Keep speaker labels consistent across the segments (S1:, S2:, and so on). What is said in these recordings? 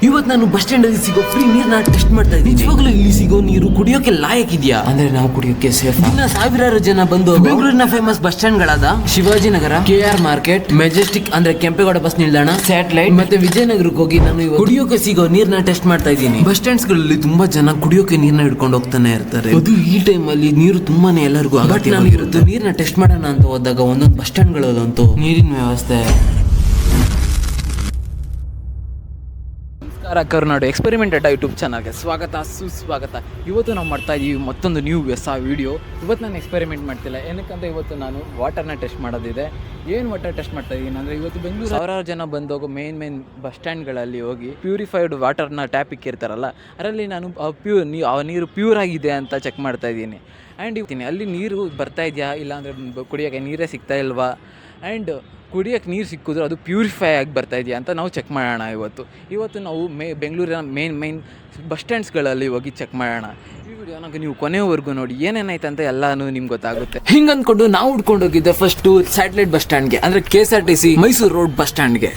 S1: ಇವತ್ತು ನಾನು bus stand ಅಲ್ಲಿ ಸಿಗೋ ಫ್ರೀ ನೀರ್ನ ಟೆಸ್ಟ್ ಮಾಡ್ತಾ ಇದ್ದೀನಿ. ನಿಜವಾಗ್ಲೂ ಇಲ್ಲಿ ಸಿಗೋ ನೀರು ಕುಡಿಯೋಕೆ ಲಾಯಕ್ ಇದೆಯಾ ಅಂದ್ರೆ ನಾವು ಕುಡಿಯೋಕೆ ಸೇಫ್? ಇನ್ನ ಸಾವಿರಾರು ಜನ ಬಂದು ಬೆಂಗಳೂರಿನ ಫೇಮಸ್ ಬಸ್ ಸ್ಟ್ಯಾಂಡ್ ಗಳಾದ ಶಿವಾಜಿನಗರ, KR ಮಾರ್ಕೆಟ್, ಮೆಜೆಸ್ಟಿಕ್ ಅಂದ್ರೆ ಕೆಂಪೇಗೌಡ ಬಸ್ ನಿಲ್ದಾಣ, ಸ್ಯಾಟಲೈಟ್ ಮತ್ತೆ ವಿಜಯನಗರಕ್ಕೆ ಹೋಗಿ ನಾನು ಕುಡಿಯೋಕೆ ಸಿಗೋ ನೀರ್ನ ಟೆಸ್ಟ್ ಮಾಡ್ತಾ ಇದ್ದೀನಿ. ಬಸ್ ಸ್ಟ್ಯಾಂಡ್ಸ್ ಗಳಲ್ಲಿ ತುಂಬಾ ಜನ ಕುಡಿಯೋಕೆ ನೀರ್ನ ಹಿಡ್ಕೊಂಡು ಹೋಗ್ತಾನೆ ಇರ್ತಾರೆ. ಅದು ಈ ಟೈಮ್ ಅಲ್ಲಿ ನೀರು ತುಂಬಾನೇ ಎಲ್ಲರಿಗೂ ಬಟ್ ನಾನು ಇವತ್ತು ನೀರ್ನ ಟೆಸ್ಟ್ ಮಾಡೋಣ ಅಂತ ಹೋದಾಗ ಒಂದೊಂದು ಬಸ್ ಸ್ಟ್ಯಾಂಡ್ ಗಳಲ್ಲಂತೂ ನೀರಿನ ವ್ಯವಸ್ಥೆ. ನಮಸ್ಕಾರ ಕರ್ನಾಡು ಎಕ್ಸ್ಪೆರಿಮೆಂಟ್ ಅಡ್ಡ ಯೂಟ್ಯೂಬ್ ಚಾನಲ್ಗೆ ಸ್ವಾಗತ ಸುಸ್ವಾಗತ. ಇವತ್ತು ನಾವು ಮಾಡ್ತಾ ಇದ್ದೀವಿ ಮತ್ತೊಂದು ನ್ಯೂ ಹೊಸ ವಿಡಿಯೋ. ಇವತ್ತು ನಾನು ಎಕ್ಸ್ಪೆರಿಮೆಂಟ್ ಮಾಡ್ತಿಲ್ಲ, ಏನಕ್ಕಂತ ಇವತ್ತು ನಾನು ವಾಟರ್ನ ಟೆಸ್ಟ್ ಮಾಡೋದಿದೆ. ಏನು ವಾಟರ್ ಟೆಸ್ಟ್ ಮಾಡ್ತಾ ಇದ್ದೀನಿ ಅಂದರೆ, ಇವತ್ತು ಬೆಂಗಳೂರು ಸಾವಿರಾರು ಜನ ಬಂದೋಗೋ ಮೇನ್ ಬಸ್ ಸ್ಟ್ಯಾಂಡ್ಗಳಲ್ಲಿ ಹೋಗಿ ಪ್ಯೂರಿಫೈಡ್ ವಾಟರ್ನ ಟ್ಯಾಪ್ ಇಕ್ಕಿರ್ತಾರಲ್ಲ, ಅದರಲ್ಲಿ ನಾನು ಆ ನೀರು ಪ್ಯೂರ್ ಆಗಿದೆ ಅಂತ ಚೆಕ್ ಮಾಡ್ತಾ ಇದ್ದೀನಿ. ಆ್ಯಂಡ್ ಇವತ್ತಿನ ಅಲ್ಲಿ ನೀರು ಬರ್ತಾ ಇದೆಯಾ ಇಲ್ಲ ಅಂದರೆ ಕುಡಿಯೋಕ್ಕೆ ನೀರೇ ಸಿಗ್ತಾ ಇಲ್ವಾ, ಆ್ಯಂಡ್ ಕುಡಿಯೋಕ್ಕೆ ನೀರು ಸಿಕ್ಕಿದ್ರು ಅದು ಪ್ಯೂರಿಫೈ ಆಗಿ ಬರ್ತಾ ಇದೆಯಾ ಅಂತ ನಾವು ಚೆಕ್ ಮಾಡೋಣ. ಇವತ್ತು ನಾವು ಬೆಂಗಳೂರಿನ ಮೇನ್ ಬಸ್ ಸ್ಟ್ಯಾಂಡ್ಸ್ಗಳಲ್ಲಿ ಹೋಗಿ ಚೆಕ್ ಮಾಡೋಣ. ಈ ವಿಡಿಯೋನಾಗ ನೀವು ಕೊನೆಯವರೆಗೂ ನೋಡಿ, ಏನೇನಾಯ್ತು ಅಂತ ಎಲ್ಲನೂ ನಿಮ್ಗೆ ಗೊತ್ತಾಗುತ್ತೆ. ಹಿಂಗೆ ಅಂದ್ಕೊಂಡು ನಾವು ಹುಡ್ಕೊಂಡು ಹೋಗಿದ್ದೆ ಫಸ್ಟು ಸ್ಯಾಟಲೈಟ್ ಬಸ್ ಸ್ಟ್ಯಾಂಡ್ಗೆ, ಅಂದರೆ KSRTC ಮೈಸೂರು ರೋಡ್ ಬಸ್ ಸ್ಟ್ಯಾಂಡ್ಗೆ.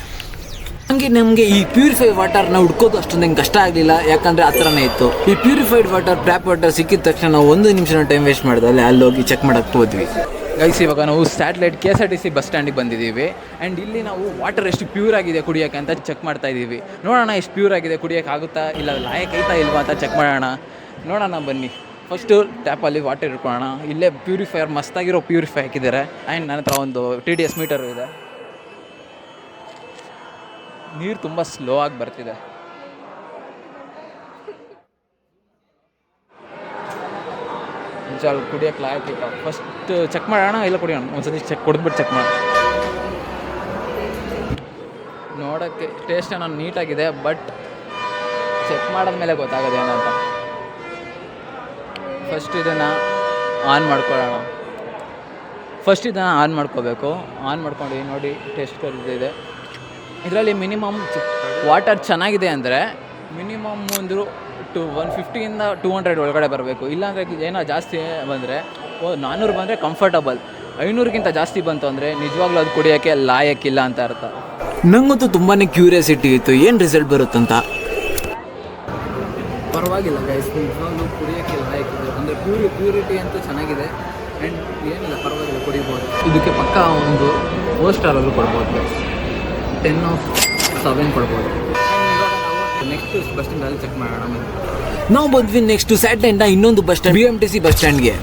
S1: ಹಂಗೆ ನಮಗೆ ಈ ಪ್ಯೂರಿಫೈಡ್ ವಾಟರ್ನ ಹುಡ್ಕೋದು ಅಷ್ಟೊಂದು ಕಷ್ಟ ಆಗಲಿಲ್ಲ, ಯಾಕಂದರೆ ಆ ಥರನೇ ಇತ್ತು. ಈ ಪ್ಯೂರಿಫೈಡ್ ವಾಟರ್ ಟ್ಯಾಪ್ ವಾಟರ್ ಸಿಕ್ಕಿದ ತಕ್ಷಣ ನಾವು 1 ನಿಮಿಷ ಟೈಮ್ ವೇಸ್ಟ್ ಮಾಡಿದ್ರೆ ಅಲ್ಲಿ ಹೋಗಿ ಚೆಕ್ ಮಾಡೋಕ್ಕೆ ಹೋದ್ವಿ. ಗೈಸ್, ಇವಾಗ ನಾವು ಸ್ಯಾಟಲೈಟ್ KSRTC ಬಸ್ ಸ್ಟ್ಯಾಂಡಿಗೆ ಬಂದಿದ್ದೀವಿ. ಆ್ಯಂಡ್ ಇಲ್ಲಿ ನಾವು ವಾಟರ್ ಎಷ್ಟು ಪ್ಯೂರ್ ಆಗಿದೆ ಕುಡಿಯೋಕ್ಕೆ ಅಂತ ಚೆಕ್ ಮಾಡ್ತಾ ಇದ್ದೀವಿ. ನೋಡೋಣ ಎಷ್ಟು ಪ್ಯೂರ್ ಆಗಿದೆ, ಕುಡಿಯೋಕ್ಕೆ ಆಗುತ್ತಾ ಇಲ್ಲ ಲಾಯಕ್ ಐತಾ ಇಲ್ವಾ ಅಂತ ಚೆಕ್ ಮಾಡೋಣ. ನೋಡೋಣ ಬನ್ನಿ. ಫಸ್ಟು ಟ್ಯಾಪಲ್ಲಿ ವಾಟರ್ ಇಟ್ಕೊಳ್ಳೋಣ. ಇಲ್ಲೇ ಪ್ಯೂರಿಫೈಯರ್ ಮಸ್ತಾಗಿರೋ ಪ್ಯೂರಿಫೈ ಹಾಕಿದ್ದಾರೆ. ಆ್ಯಂಡ್ ನನ್ನ ಹತ್ರ ಒಂದು TDS ಮೀಟರ್ ಇದೆ. ನೀರು ತುಂಬ ಸ್ಲೋ ಆಗಿ ಬರ್ತಿದೆ. ಅಲ್ಲಿ ಕುಡಿಯೋಕ್ಕೆ ಲಾಯಕ್ ಐತಾ ಫಸ್ಟ್ ಚೆಕ್ ಮಾಡೋಣ, ಇಲ್ಲ ಕುಡಿಯೋಣ. ಒಂದ್ಸತಿ ಕುಡಿದ್ಬಿಟ್ಟು ಚೆಕ್ ಮಾಡೋಣ. ನೋಡೋಕ್ಕೆ ಟೇಸ್ಟ್ ಏನೋ ನೀಟಾಗಿದೆ, ಬಟ್ ಚೆಕ್ ಮಾಡಿದ್ಮೇಲೆ ಗೊತ್ತಾಗೋದು ಏನಂತ. ಫಸ್ಟ್ ಇದನ್ನು ಆನ್ ಮಾಡ್ಕೋಬೇಕು. ಆನ್ ಮಾಡ್ಕೊಂಡು ನೋಡಿ ಟೇಸ್ಟ್ ಕಲಿತಿದೆ. ಇದರಲ್ಲಿ ಮಿನಿಮಮ್ ವಾಟರ್ ಚೆನ್ನಾಗಿದೆ ಅಂದರೆ ಮಿನಿಮಮ್ ಒಂದು 150ಇಂದ 200 ಒಳಗಡೆ ಬರಬೇಕು. ಇಲ್ಲಾಂದರೆ ಏನೋ ಜಾಸ್ತಿ ಬಂದರೆ 400 ಬಂದರೆ ಕಂಫರ್ಟಬಲ್. 500ಗಿಂತ ಜಾಸ್ತಿ ಬಂತು ಅಂದರೆ ನಿಜವಾಗ್ಲೂ ಅದು ಕುಡಿಯೋಕ್ಕೆ ಲಾಯಕ್ಕಿಲ್ಲ ಅಂತ ಅರ್ಥ. ನಂಗಂತೂ ತುಂಬಾ ಕ್ಯೂರಿಯಾಸಿಟಿ ಇತ್ತು ಏನು ರಿಸಲ್ಟ್ ಬರುತ್ತಂತ. ಪರವಾಗಿಲ್ಲ ಗೈಸ್, ನಿಜವಾಗ್ಲೂ ಕುಡಿಯೋಕ್ಕೆ ಲಾಯಕ್ಕಿದೆ. ಅಂದರೆ ಪ್ಯೂರಿಟಿ ಅಂತೂ ಚೆನ್ನಾಗಿದೆ. ಆ್ಯಂಡ್ ಏನಿಲ್ಲ, ಪರವಾಗಿಲ್ಲ, ಕುಡಿಬೋದು. ಇದಕ್ಕೆ ಪಕ್ಕ ಒಂದು 4 ಸ್ಟಾರಲ್ಲೂ ಕೊಡ್ಬೋದು, 10/7 ಕೊಡ್ಬೋದು. ನೆಕ್ಸ್ಟ್ ಬಸ್ ಸ್ಟ್ಯಾಂಡಲ್ಲಿ ಚೆಕ್ ಮಾಡೋಣ. ನಾವು ಬಂದ್ವಿ ನೆಕ್ಸ್ಟ್ ಸ್ಯಾಟಲೈಟ್ನ ಇನ್ನೊಂದು ಬಸ್ ಸ್ಟ್ಯಾಂಡ್ BMTC ಬಸ್ ಸ್ಟ್ಯಾಂಡ್ಗೆ.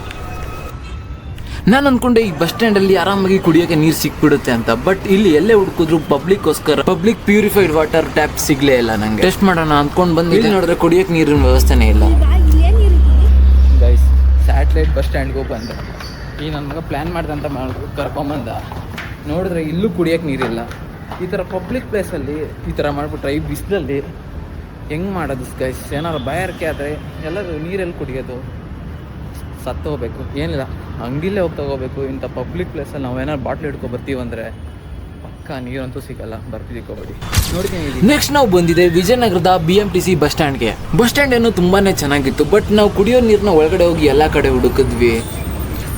S1: ನಾನು ಅಂದ್ಕೊಂಡೆ ಈ ಬಸ್ ಸ್ಟ್ಯಾಂಡಲ್ಲಿ ಆರಾಮಾಗಿ ಕುಡಿಯೋಕ್ಕೆ ನೀರು ಸಿಕ್ಬಿಡುತ್ತೆ ಅಂತ, ಬಟ್ ಇಲ್ಲಿ ಎಲ್ಲೇ ಹುಡುಕಿದ್ರು ಪಬ್ಲಿಕ್ ಪ್ಯೂರಿಫೈಡ್ ವಾಟರ್ ಟ್ಯಾಪ್ ಸಿಗಲೇ ಇಲ್ಲ. ನನಗೆ ಟೆಸ್ಟ್ ಮಾಡೋಣ ಅಂದ್ಕೊಂಡು ಬಂದು ಇಲ್ಲಿ ನೋಡಿದ್ರೆ ಕುಡಿಯೋಕ್ಕೆ ನೀರಿನ ವ್ಯವಸ್ಥೆನೇ ಇಲ್ಲ. ಗೈಸ್, ಸ್ಯಾಟಲೈಟ್ ಬಸ್ ಸ್ಟ್ಯಾಂಡ್ಗೆ ಹೋಗಿ ಬಂದೆ. ಈ ನನ್ನ ಮಗ ಪ್ಲ್ಯಾನ್ ಮಾಡ್ದಂತ ಕರ್ಕೊಂಬಂದ. ನೋಡಿದ್ರೆ ಇಲ್ಲೂ ಕುಡಿಯೋಕ್ಕೆ ನೀರಿಲ್ಲ. ಈ ಥರ ಪಬ್ಲಿಕ್ ಪ್ಲೇಸಲ್ಲಿ ಈ ಥರ ಮಾಡಿಬಿಟ್ರೆ ಈ ಬಿಸಿಲಲ್ಲಿ ಹೆಂಗೆ ಮಾಡೋದು ಗೈಸ್? ಏನಾರು ಬಾಯಾರಿಕೆ ಆದರೆ ಎಲ್ಲರೂ ನೀರೆಲ್ಲಿ ಕುಡಿಯೋದು? ಸತ್ತು ಹೋಗ್ಬೇಕು. ಏನಿಲ್ಲ, ಹಂಗಿಲ್ಲೇ ಹೋಗಿ ತಗೋಬೇಕು. ಇಂಥ ಪಬ್ಲಿಕ್ ಪ್ಲೇಸಲ್ಲಿ ನಾವು ಏನಾರು ಬಾಟ್ಲ್ ಹಿಡ್ಕೊ ಬರ್ತೀವಂದರೆ ಪಕ್ಕ ನೀರಂತೂ ಸಿಗಲ್ಲ. ಬರ್ತಿದ್ಕೋಬೇಡಿ. ನೋಡ್ತೀನಿ. ನೆಕ್ಸ್ಟ್ ನಾವು ಬಂದಿದೆ ವಿಜಯನಗರದ BMTC ಬಸ್ ಸ್ಟ್ಯಾಂಡ್ಗೆ. ಬಸ್ ಸ್ಟ್ಯಾಂಡ್ ಏನೋ ತುಂಬಾ ಚೆನ್ನಾಗಿತ್ತು, ಬಟ್ ನಾವು ಕುಡಿಯೋ ನೀರನ್ನ ಒಳಗಡೆ ಹೋಗಿ ಎಲ್ಲ ಕಡೆ ಹುಡುಕಿದ್ವಿ.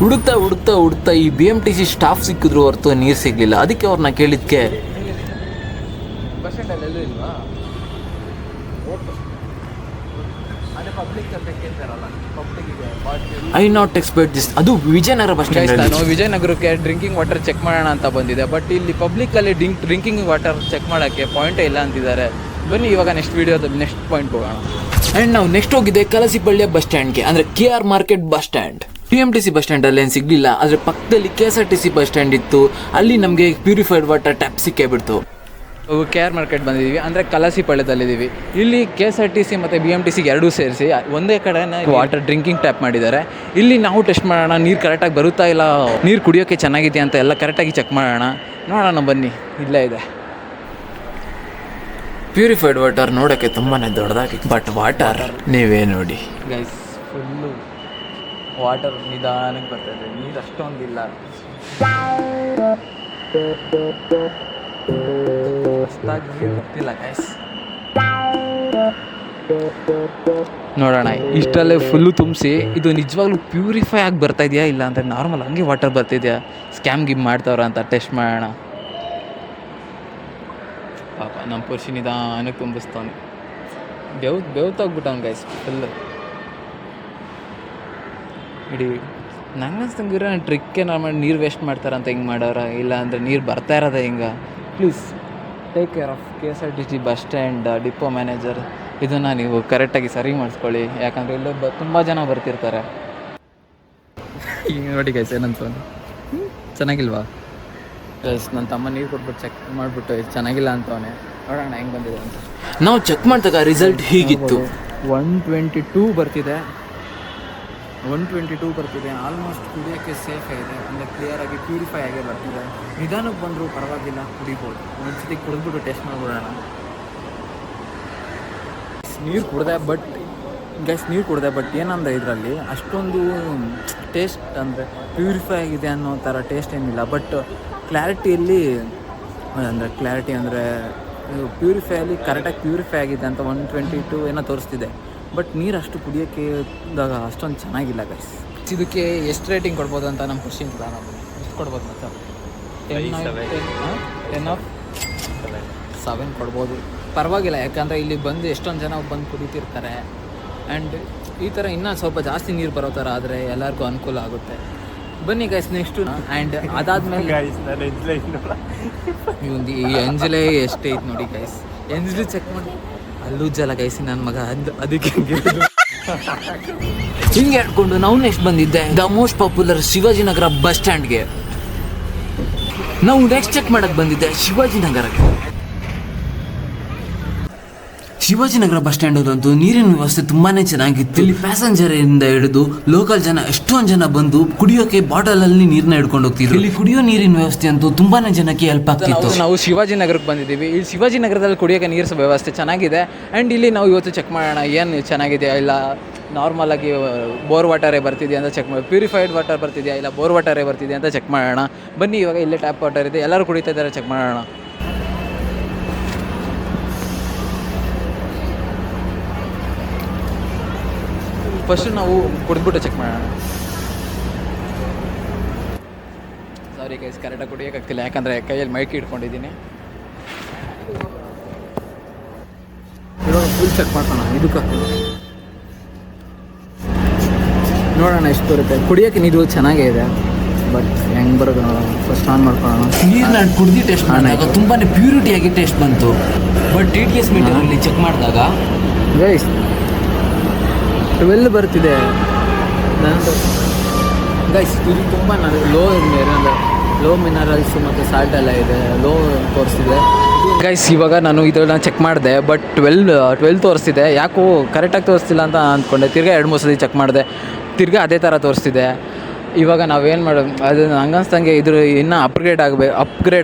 S1: ಹುಡುಕ್ತಾ ಈ BMTC ಸ್ಟಾಫ್ ಸಿಕ್ಕಿದ್ರು ಹೊರತು ನೀರು ಸಿಗಲಿಲ್ಲ. ಅದಕ್ಕೆ ಅವ್ರನ್ನ ಕೇಳಿದ್ಕೆ ಬಸ್ ಸ್ಟ್ಯಾಂಡಲ್ಲಿ ಎಲ್ಲೂ ಇಲ್ವಾ? I not expect this. ಅದು ವಿಜಯನಗರ ಬಸ್ ಸ್ಟ್ಯಾಂಡ್. ನಾನು ವಿಜಯನಗರಕ್ಕೆ ಡ್ರಿಂಕಿಂಗ್ ವಾಟರ್ ಚೆಕ್ ಮಾಡೋಣ ಅಂತ ಬಂದಿದೆ, ಬಟ್ ಇಲ್ಲಿ ಪಬ್ಲಿಕ್ಕಲ್ಲಿ ಡ್ರಿಂಕಿಂಗ್ ವಾಟರ್ ಚೆಕ್ ಮಾಡೋಕ್ಕೆ ಪಾಯಿಂಟೇ ಇಲ್ಲ ಅಂತಿದ್ದಾರೆ. ಬನ್ನಿ ಇವಾಗ ನೆಕ್ಸ್ಟ್ ವಿಡಿಯೋದ ನೆಕ್ಸ್ಟ್ ಪಾಯಿಂಟ್ ಹೋಗೋಣ. ಆ್ಯಂಡ್ ನಾವು ನೆಕ್ಸ್ಟ್ ಹೋಗಿದೆ ಕಲಸಿಪಳ್ಳಿಯ ಬಸ್ ಸ್ಟ್ಯಾಂಡ್ಗೆ, ಅಂದರೆ KR market bus stand. BMTC bus ಸ್ಟ್ಯಾಂಡಲ್ಲಿ ಏನು ಸಿಗಲಿಲ್ಲ, ಆದರೆ ಪಕ್ಕದಲ್ಲಿ KSRTC ಬಸ್ ಸ್ಟ್ಯಾಂಡ್ ಇತ್ತು. ಅಲ್ಲಿ ನಮಗೆ ಪ್ಯೂರಿಫೈಡ್ ವಾಟರ್ ಟ್ಯಾಪ್ ಸಿಕ್ಕೇ ಬಿಡ್ತು. KR ಮಾರ್ಕೆಟ್ ಬಂದಿದ್ದೀವಿ, ಅಂದರೆ ಕಲಸಿಪಳ್ಯದಲ್ಲಿದ್ದೀವಿ. ಇಲ್ಲಿ KSRTC ಮತ್ತು BMTC ಎರಡೂ ಸೇರಿಸಿ ಒಂದೇ ಕಡೆ ವಾಟರ್ ಡ್ರಿಂಕಿಂಗ್ ಟ್ಯಾಪ್ ಮಾಡಿದ್ದಾರೆ. ಇಲ್ಲಿ ನಾವು ಟೆಸ್ಟ್ ಮಾಡೋಣ, ನೀರು ಕರೆಕ್ಟಾಗಿ ಬರುತ್ತಾ ಇಲ್ಲ, ನೀರು ಕುಡಿಯೋಕ್ಕೆ ಚೆನ್ನಾಗಿದೆಯಾ ಅಂತ ಎಲ್ಲ ಕರೆಕ್ಟಾಗಿ ಚೆಕ್ ಮಾಡೋಣ. ನೋಡೋಣ ಬನ್ನಿ. ಇಲ್ಲೇ ಇದೆ ಪ್ಯೂರಿಫೈಡ್ ವಾಟರ್. ನೋಡೋಕ್ಕೆ ತುಂಬಾ ದೊಡ್ಡದಾಗಿತ್ತು, ಬಟ್ ವಾಟರ್ ನೀವೇ ನೋಡಿ ಗೈಸ್, ಫುಲ್ಲು ವಾಟರ್ ನಿಧಾನಕ್ಕೆ ಬರ್ತದೆ. ನೀರು ಅಷ್ಟೊಂದಿಲ್ಲ, ಅಷ್ಟಾಗಿ ನೀರು ಗೊತ್ತಿಲ್ಲ ಗೈಸ್. ನೋಡೋಣ. ಇಷ್ಟಲ್ಲೇ ಫುಲ್ಲು ತುಂಬಿಸಿ ಇದು ನಿಜವಾಗ್ಲೂ ಪ್ಯೂರಿಫೈ ಆಗಿ ಬರ್ತಾ ಇದೆಯಾ ಇಲ್ಲ ಅಂದರೆ ನಾರ್ಮಲ್ ಹಂಗೆ ವಾಟರ್ ಬರ್ತಿದೆಯಾ, ಸ್ಕ್ಯಾಮ್ ಮಾಡ್ತಾವ್ರ ಅಂತ ಟೆಸ್ಟ್ ಮಾಡೋಣ. ಪಾಪ ನಮ್ಮ ಪುರುಷ ನಿಧಾನಕ್ಕೆ ತುಂಬಿಸ್ತಾನೆ. ಬೆವ್ತಾಗ್ಬಿಟ್ಟವ್ನು ಗೈಸ್ ಫುಲ್. ಇಡೀ ನಂಗೆ ಅನ್ಸ್ತಂಗಿರೋ ಟ್ರಿಕ್ ಏನಾರು ಮಾಡಿ ನೀರು ವೇಸ್ಟ್ ಮಾಡ್ತಾರಂತ ಹಿಂಗೆ ಮಾಡೋರ, ಇಲ್ಲ ಅಂದರೆ ನೀರು ಬರ್ತಾ ಇರೋದೆ ಹಿಂಗೆ. Please take care of KSRTC bus stand depot manager. ಇದನ್ನು ನೀವು ಕರೆಕ್ಟಾಗಿ ಸರಿ ಮಾಡಿಸ್ಕೊಳ್ಳಿ, ಯಾಕಂದರೆ ಇಲ್ಲೇ ತುಂಬ ಜನ ಬರ್ತಿರ್ತಾರೆ. ಈಗ ನೋಡಿ ಗೈಸ್ ಏನಂತ ಚೆನ್ನಾಗಿಲ್ವಾ ಗೈಸ್? ನನ್ನ ತಮ್ಮ ನೀರು ಕೊಟ್ಬಿಟ್ಟು ಚೆಕ್ ಮಾಡಿಬಿಟ್ಟು ಇದು ಚೆನ್ನಾಗಿಲ್ಲ ಅಂತವನೇ. ನೋಡೋಣ ಹೆಂಗೆ ಬಂದಿದೆ ಅಂತ.
S2: ನಾವು ಚೆಕ್ ಮಾಡಿದಾಗ ರಿಸಲ್ಟ್ ಹೀಗಿತ್ತು.
S1: 122 ಬರ್ತಿದೆ. 122 ಬರ್ತಿದೆ. ಆಲ್ಮೋಸ್ಟ್ ಕುಡಿಯೋಕ್ಕೆ ಸೇಫ್ ಆಗಿದೆ, ಅಂದರೆ ಕ್ಲಿಯರಾಗಿ ಪ್ಯೂರಿಫೈ ಆಗೇ ಬರ್ತಿದೆ. ನಿಧಾನಕ್ಕೆ ಬಂದರೂ ಪರವಾಗಿಲ್ಲ, ಕುಡಿಬೋದು. ಒಂದ್ಸತಿ ಕುಡಿದ್ಬಿಟ್ಟು ಟೆಸ್ಟ್ ಮಾಡಿಬಿಡೋಣ. ನೀರು ಕುಡಿದೆ ಬಟ್ ಏನಂದರೆ ಇದರಲ್ಲಿ ಅಷ್ಟೊಂದು ಟೇಸ್ಟ್ ಅಂದರೆ ಪ್ಯೂರಿಫೈ ಆಗಿದೆ ಅನ್ನೋ ಥರ ಟೇಸ್ಟ್ ಏನಿಲ್ಲ. ಬಟ್ ಕ್ಲಾರಿಟಿ ಅಂದರೆ ಪ್ಯೂರಿಫೈಯಲ್ಲಿ ಕರೆಕ್ಟಾಗಿ ಪ್ಯೂರಿಫೈ ಆಗಿದೆ ಅಂತ 122 ಏನೋ ತೋರಿಸ್ತಿದೆ. ಬಟ್ ನೀರು ಅಷ್ಟು ಕುಡಿಯೋಕ್ಕೆ ಇದ್ದಾಗ ಅಷ್ಟೊಂದು ಚೆನ್ನಾಗಿಲ್ಲ ಗೈಸ್. ಇದಕ್ಕೆ ಎಷ್ಟು ರೇಟಿಂಗ್ ಕೊಡ್ಬೋದು ಅಂತ ನಮ್ಮ ಕ್ವಶನ್ ಇಲ್ಲ. ನಾವು ಎಷ್ಟು ಕೊಡ್ಬೋದು ಮತ್ತೆ 10/7 ಕೊಡ್ಬೋದು, ಪರವಾಗಿಲ್ಲ. ಯಾಕಂದರೆ ಇಲ್ಲಿ ಬಂದು ಎಷ್ಟೊಂದು ಜನ ಬಂದು ಕುಡಿತಿರ್ತಾರೆ. ಆ್ಯಂಡ್ ಈ ಥರ ಇನ್ನೂ ಸ್ವಲ್ಪ ಜಾಸ್ತಿ ನೀರು ಬರೋ ಥರ ಆದರೆ ಎಲ್ಲರಿಗೂ ಅನುಕೂಲ ಆಗುತ್ತೆ. ಬನ್ನಿ ಗೈಸ್ ನೆಕ್ಸ್ಟು. ಆ್ಯಂಡ್ ಅದಾದಮೇಲೆ ಈ ಎಂಜಲೇ ಎಷ್ಟೈತೆ ನೋಡಿ ಗೈಸ್. ಎಂಜಲು ಚೆಕ್ ಮಾಡಿ ಅಲ್ಲೂ ಜಲ ಗೈಸಿ ನನ್ನ ಮಗ ಅದಕ್ಕೆ
S2: ಹಿಂಗೆ ಹೇಳ್ಕೊಂಡು ನಾವು ನೆಕ್ಸ್ಟ್ ಬಂದಿದ್ದೆ the most popular Shivajinagar bus ಸ್ಟ್ಯಾಂಡ್ಗೆ. ನಾವು ನೆಕ್ಸ್ಟ್ ಚೆಕ್ ಮಾಡಕ್ಕೆ ಬಂದಿದ್ದೆ ಶಿವಾಜಿನಗರಕ್ಕೆ. ಶಿವಾಜಿನಗರ ಬಸ್ ಸ್ಟ್ಯಾಂಡ್ ಅದಂತೂ ನೀರಿನ ವ್ಯವಸ್ಥೆ ತುಂಬಾನೇ ಚೆನ್ನಾಗಿತ್ತು. ಇಲ್ಲಿ ಪ್ಯಾಸೆಂಜರ್ ಇಂದ ಹಿಡಿದು ಲೋಕಲ್ ಜನ ಎಷ್ಟೊಂದು ಜನ ಬಂದು ಕುಡಿಯೋಕೆ ಬಾಟಲ್ ಅಲ್ಲಿ ನೀರನ್ನ ಹಿಡ್ಕೊಂಡು ಹೋಗ್ತಿದ್ರು. ಇಲ್ಲಿ ಕುಡಿಯೋ ನೀರಿನ ವ್ಯವಸ್ಥೆ ಅಂತೂ ತುಂಬಾನೇ ಜನಕ್ಕೆ ಹೆಲ್ಪ್ ಆಗ್ತಿತ್ತು.
S1: ನಾವು ಶಿವಾಜಿನಗರಕ್ಕೆ ಬಂದಿದ್ದೀವಿ. ಇಲ್ಲಿ ಶಿವಾಜಿನಗರದಲ್ಲಿ ಕುಡಿಯೋಕೆ ನೀರು ವ್ಯವಸ್ಥೆ ಚೆನ್ನಾಗಿದೆ. ಆ್ಯಂಡ್ ಇಲ್ಲಿ ನಾವು ಇವತ್ತು ಚೆಕ್ ಮಾಡೋಣ ಏನು ಚೆನ್ನಾಗಿದೆ, ಇಲ್ಲ ನಾರ್ಮಲ್ ಆಗಿ ಬೋರ್ ವಾಟರೇ ಬರ್ತಿದೆಯಾ ಅಂತ ಚೆಕ್ ಮಾಡಿ, ಪ್ಯೂರಿಫೈಡ್ ವಾಟರ್ ಬರ್ತಿದೆಯಾ ಇಲ್ಲ ಬೋರ್ ವಾಟರೇ ಬರ್ತಿದೆಯಾ ಅಂತ ಚೆಕ್ ಮಾಡೋಣ. ಬನ್ನಿ ಇವಾಗ ಇಲ್ಲೇ ಟ್ಯಾಪ್ ವಾಟರ್ ಇದೆ, ಎಲ್ಲರೂ ಕುಡಿತಾ ಇದ್ದಾರೆ, ಚೆಕ್ ಮಾಡೋಣ. ಫಸ್ಟು ನಾವು ಕುಡಿದ್ಬಿಟ್ಟು ಚೆಕ್ ಮಾಡೋಣ. ಸಾರಿ ಗೈಸ್, ಕರೆಕ್ಟಾಗಿ ಕುಡಿಯೋಕ್ಕಾಗ್ತಿಲ್ಲ ಯಾಕಂದರೆ ಕೈಯಲ್ಲಿ ಮೈಕ್ ಇಟ್ಕೊಂಡಿದ್ದೀನಿ. ಇವಾಗ ಫುಲ್ ಚೆಕ್ ಮಾಡ್ಕೋಣ. ಇದಕ್ಕೆ ನೋಡೋಣ ಎಷ್ಟು ಬರುತ್ತೆ. ಕುಡಿಯೋಕ್ಕೆ ನೀರು ಚೆನ್ನಾಗೇ ಇದೆ, ಬಟ್ ಹೆಂಗೆ ಬರೋದು ನೋಡೋಣ. ಫಸ್ಟ್ ಆನ್ ಮಾಡ್ಕೊಳ್ಳೋಣ.
S2: ನೀರನ್ನ ಕುಡಿದು ಟೆಸ್ಟ್ ಮಾಡಿದಾಗ ತುಂಬಾ ಪ್ಯೂರಿಟಿಯಾಗಿ ಟೇಸ್ಟ್ ಬಂತು. ಬಟ್ TTS ಮೀಟರಲ್ಲಿ ಚೆಕ್ ಮಾಡಿದಾಗ
S1: ಗೈಸ್ 12 ಬರ್ತಿದೆ. ಗೈಸ್ ಇದು ತುಂಬ ಲೋ ಮಿನರಲ್ಸು ಮತ್ತು ಸಾಲ್ಟ್ ಎಲ್ಲ ಇದೆ, ಲೋ ತೋರಿಸ್ತಿದೆ ಗೈಸ್. ಇವಾಗ ನಾನು ಇದನ್ನ ಚೆಕ್ ಮಾಡಿದೆ, ಬಟ್ 12 ತೋರಿಸ್ತಿದೆ. ಯಾಕೋ ಕರೆಕ್ಟಾಗಿ ತೋರಿಸ್ತಿಲ್ಲ ಅಂತ ಅಂದ್ಕೊಂಡೆ. ತಿರ್ಗಾ 2-3 ಸತಿ ಚೆಕ್ ಮಾಡಿದೆ, ತಿರ್ಗಾ ಅದೇ ಥರ ತೋರಿಸ್ತಿದೆ. ಇವಾಗ ನಾವೇನು ಮಾಡೋದು, ಅದು ನಂಗನ್ಸ್ದಂಗೆ ಇದ್ರ ಇನ್ನೂ ಅಪ್ಗ್ರೇಡ್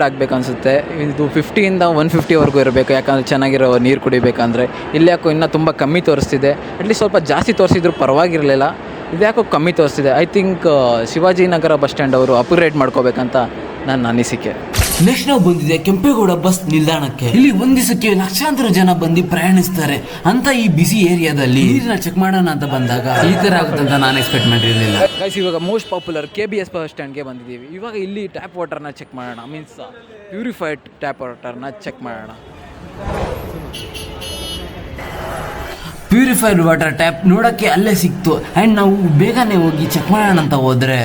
S1: ಆಗಬೇಕು ಅನಿಸುತ್ತೆ. ಇದು 50ಇಂದ 150ವರೆಗೂ ಇರಬೇಕು, ಯಾಕಂದರೆ ಚೆನ್ನಾಗಿರೋ ನೀರು ಕುಡಿಬೇಕಂದ್ರೆ. ಇಲ್ಲಿ ಯಾಕೋ ಇನ್ನೂ ತುಂಬ ಕಮ್ಮಿ ತೋರಿಸ್ತಿದೆ. ಅಟ್ಲೀಸ್ಟ್ ಸ್ವಲ್ಪ ಜಾಸ್ತಿ ತೋರಿಸಿದ್ರು ಪರವಾಗಿರಲಿಲ್ಲ, ಇದು ಯಾಕೋ ಕಮ್ಮಿ ತೋರಿಸ್ತಿದೆ. I think Shivajinagar bus stand ಅವರು ಅಪ್ಗ್ರೇಡ್ ಮಾಡ್ಕೋಬೇಕಂತ ನನ್ನ ಅನಿಸಿಕೆ.
S2: ನೆಕ್ಸ್ಟ್ ನಾವು ಬಂದಿದೆ ಕೆಂಪೇಗೌಡ ಬಸ್ ನಿಲ್ದಾಣಕ್ಕೆ. ಇಲ್ಲಿ ಒಂದ್ ದಿವಸಕ್ಕೆ ಲಕ್ಷಾಂತರ ಜನ ಬಂದು ಪ್ರಯಾಣಿಸ್ತಾರೆ ಅಂತ ಈ ಬಿಸಿ ಏರಿಯಾದಲ್ಲಿ ನೀರನ್ನ ಚೆಕ್ ಮಾಡೋಣ ಅಂತ ಬಂದಾಗ ಈ ತರ ಆಗುತ್ತೆ ಅಂತ ನಾನು ಎಕ್ಸ್ಪೆಕ್ಟ್ ಮಾಡಿರಲಿಲ್ಲ.
S1: ಗೈಸ್ ಇವಾಗ ಮೋಸ್ಟ್ ಪಾಪ್ಯುಲರ್ KBS ಬಸ್ ಸ್ಟ್ಯಾಂಡ್ಗೆ ಬಂದಿದ್ದೀವಿ. ಇವಾಗ ಇಲ್ಲಿ ಟ್ಯಾಪ್ ವಾಟರ್ನ ಚೆಕ್ ಮಾಡೋಣ, ಮೀನ್ಸ್ ಪ್ಯೂರಿಫೈಡ್ ಟ್ಯಾಪ್ ವಾಟರ್ನ ಚೆಕ್ ಮಾಡೋಣ.
S2: ಪ್ಯೂರಿಫೈಡ್ ವಾಟರ್ ಟ್ಯಾಪ್ ನೋಡೋಕ್ಕೆ ಅಲ್ಲೇ ಸಿಕ್ತು. ಆ್ಯಂಡ್ ನಾವು ಬೇಗನೆ ಹೋಗಿ ಚೆಕ್ ಮಾಡೋಣ ಅಂತ ಹೋದರೆ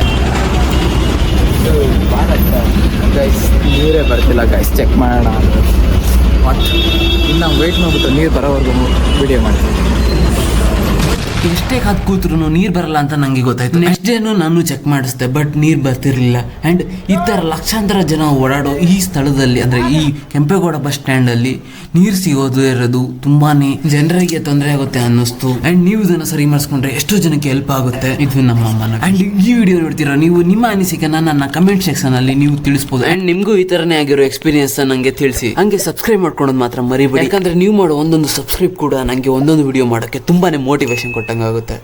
S1: ಗೈಸ್ ನೀರೇ ಬರ್ತಿಲ್ಲ ಗೈಸ್, ಚೆಕ್ ಮಾಡೋಣ ಅಂದರೆ ಇನ್ನು ವೆಯ್ಟ್ ಮಾಡಿಬಿಟ್ಟು ನೀರು ಬರೋವರೆಗೂ ವಿಡಿಯೋ ಮಾಡ್ತೀನಿ.
S2: ಎಷ್ಟೇ ಕಾದು ಕೂತ್ರು ನೀರು ಬರಲ್ಲ ಅಂತ ನನಗೆ ಗೊತ್ತಾಯ್ತು. ನೆಕ್ಸ್ಟ್ ಡೇನು ನಾನು ಚೆಕ್ ಮಾಡಿಸ್ದೆ, ಬಟ್ ನೀರು ಬರ್ತಿರ್ಲಿಲ್ಲ. ಆ್ಯಂಡ್ ಈ ಥರ ಲಕ್ಷಾಂತರ ಜನ ಓಡಾಡೋ ಈ ಸ್ಥಳದಲ್ಲಿ ಅಂದರೆ ಈ ಕೆಂಪೇಗೌಡ ಬಸ್ ಸ್ಟ್ಯಾಂಡಲ್ಲಿ ನೀರು ಸಿಗೋದು ಇರೋದು ತುಂಬಾ ಜನರಿಗೆ ತೊಂದರೆ ಆಗುತ್ತೆ ಅನ್ನಿಸ್ತು. ಆ್ಯಂಡ್ ನೀವು ಇದನ್ನು ಸರಿ ಮಾಡಿಸ್ಕೊಂಡ್ರೆ ಎಷ್ಟೋ ಜನಕ್ಕೆ ಹೆಲ್ಪ್ ಆಗುತ್ತೆ. ಇದು ನಮ್ಮ ಅಮ್ಮನ. ಆ್ಯಂಡ್ ಈ ವಿಡಿಯೋ ನೋಡ್ತೀರಾ ನೀವು, ನಿಮ್ಮ ಅನಿಸಿಕೆನ ನನ್ನ ಕಮೆಂಟ್ ಸೆಕ್ಷನಲ್ಲಿ ನೀವು ತಿಳಿಸ್ಬೋದು. ಆ್ಯಂಡ್ ನಿಮಗೂ ಈ ಥರನೇ ಆಗಿರೋ ಎಕ್ಸ್ಪೀರಿಯನ್ಸ್ ನನಗೆ ತಿಳಿಸಿ. ಹಂಗೆ ಸಬ್ಸ್ಕ್ರೈಬ್ ಮಾಡ್ಕೊಳೋದು ಮಾತ್ರ ಮರಿಬೇಡಿ, ಯಾಕಂದರೆ ನೀವು ಮಾಡೋ ಒಂದೊಂದು ಸಬ್ಸ್ಕ್ರೈಬ್ ಕೂಡ ನನಗೆ ಒಂದೊಂದು ವಿಡಿಯೋ ಮಾಡೋಕ್ಕೆ ತುಂಬಾ ಮೋಟಿವೇಶನ್ ಕೊಟ್ಟಂಗಾಗುತ್ತೆ.